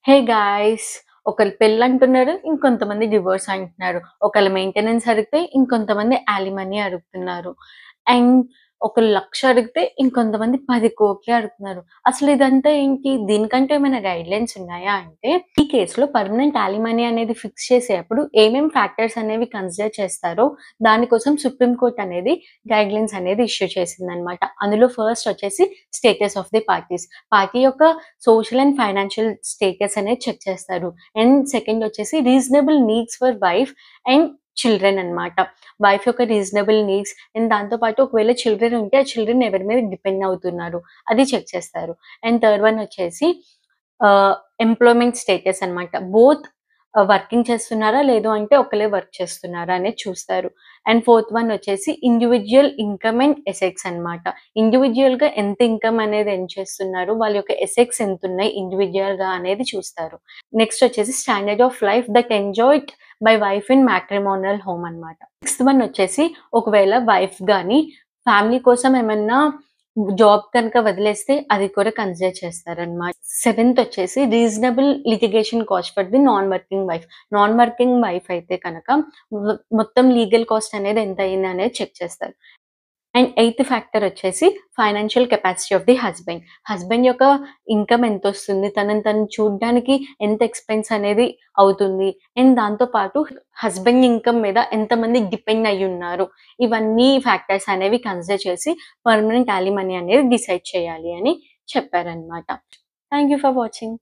Hey guys! ఒకళ్ళు పెళ్ళంటున్నారు. ఇంకొంతమంది divorce అంటున్నారు. ఒకళ్ళ మెయింటెనెన్స్ అడిగితే ఇంకొంతమంది యాలిమనీ అడుగుతున్నారు. అండ్ ఒకళ్ళు 1,00,000 అడిగితే ఇంకొంతమంది 10,00,00,000 అడుగుతున్నారు. అసలు ఇదంతా ఏంటి? దీనికంటూ ఏమైనా గైడ్‌లైన్స్ ఉన్నాయా అంటే, ఈ కేస్‌లో పర్మనెంట్ యాలిమనీ అనేది ఫిక్స్ చేసేటప్పుడు ఏమేం ఫ్యాక్టర్స్ అనేవి కన్సిడర్ చేస్తారో దానికోసం సుప్రీం కోర్ట్ అనేది గైడ్‌లైన్స్ అనేది ఇష్యూ చేసిందనమాట. అందులో ఫస్ట్ వచ్చేసి status of the parties. Party యొక్క సోషల్ అండ్ ఫైనాన్షియల్ స్టేటస్ అనేది చెక్ చేస్తారు. అండ్ సెకండ్ వచ్చేసి reasonable needs for wife and children అన్నమాట. వైఫ్ యొక్క రీజనబుల్ నీడ్స్ అండ్ దాంతో పాటు ఒకవేళ చిల్డ్రన్ ఉంటే ఆ చిల్డ్రన్ ఎవరి మీద డిపెండ్ అవుతున్నారు అది చెక్ చేస్తారు. అండ్ థర్డ్ వన్ వచ్చేసి ఆహ్, ఎంప్లాయ్‌మెంట్ స్టేటస్ అన్నమాట. బోత్ వర్కింగ్ చేస్తున్నారా? లేదు అంటే ఒకళ్ళే వర్క్ చేస్తున్నారా? అనేది చూస్తారు. అండ్ ఫోర్త్ వన్ వచ్చేసి ఇండివిడ్యువల్ ఇన్‌కమ్ అండ్ ఎసెట్స్ అన్నమాట. ఇండివిడ్యువల్‌గా ఎంత ఇన్‌కమ్ అనేది ఎర్న్ చేస్తున్నారు? వాళ్ళ యొక్క ఎసెట్స్ ఎంతున్నయి ఇండివిడ్యువల్‌గా అనేది చూస్తారు. నెక్స్ట్ వచ్చేసి standard of life that enjoyed by wife in matrimonial home అన్నమాట. సిక్స్త్ వన్ వచ్చేసి ఒకవేళ వైఫ్ గాని ఫ్యామిలీ కోసం ఏమన్నా జాబ్ కనుక వదిలేస్తే అది కూడా కన్సిడర్ చేస్తారనమాట. సెవెంత్ వచ్చేసి reasonable litigation cost for the non working wife. Non working wife అయితే కనక మొత్తం లీగల్ కాస్ట్ అనేది ఎంత అయింది అనేది చెక్ చేస్తారు. అండ్ ఎయిత్ ఫ్యాక్టర్ వచ్చేసి financial capacity of the husband. Husband యొక్క ఇన్‌కమ్ ఎంతొస్తుంది? తనని తను చూడ్డానికి ఎంత ఎక్స్‌పెన్స్ అనేది అవుతుంది? అండ్ దాంతో పాటు హస్బెండ్ ఇన్‌కమ్ మీద ఎంతమంది డిపెండ్ అయ్యున్నారు? ఇవన్నీ ఫ్యాక్టర్స్ అనేవి కన్సిడర్ చేసి పర్మనెంట్ యాలిమనీ అనేది డిసైడ్ చేయాలి అని చెప్పారనమాట. Thank you for watching.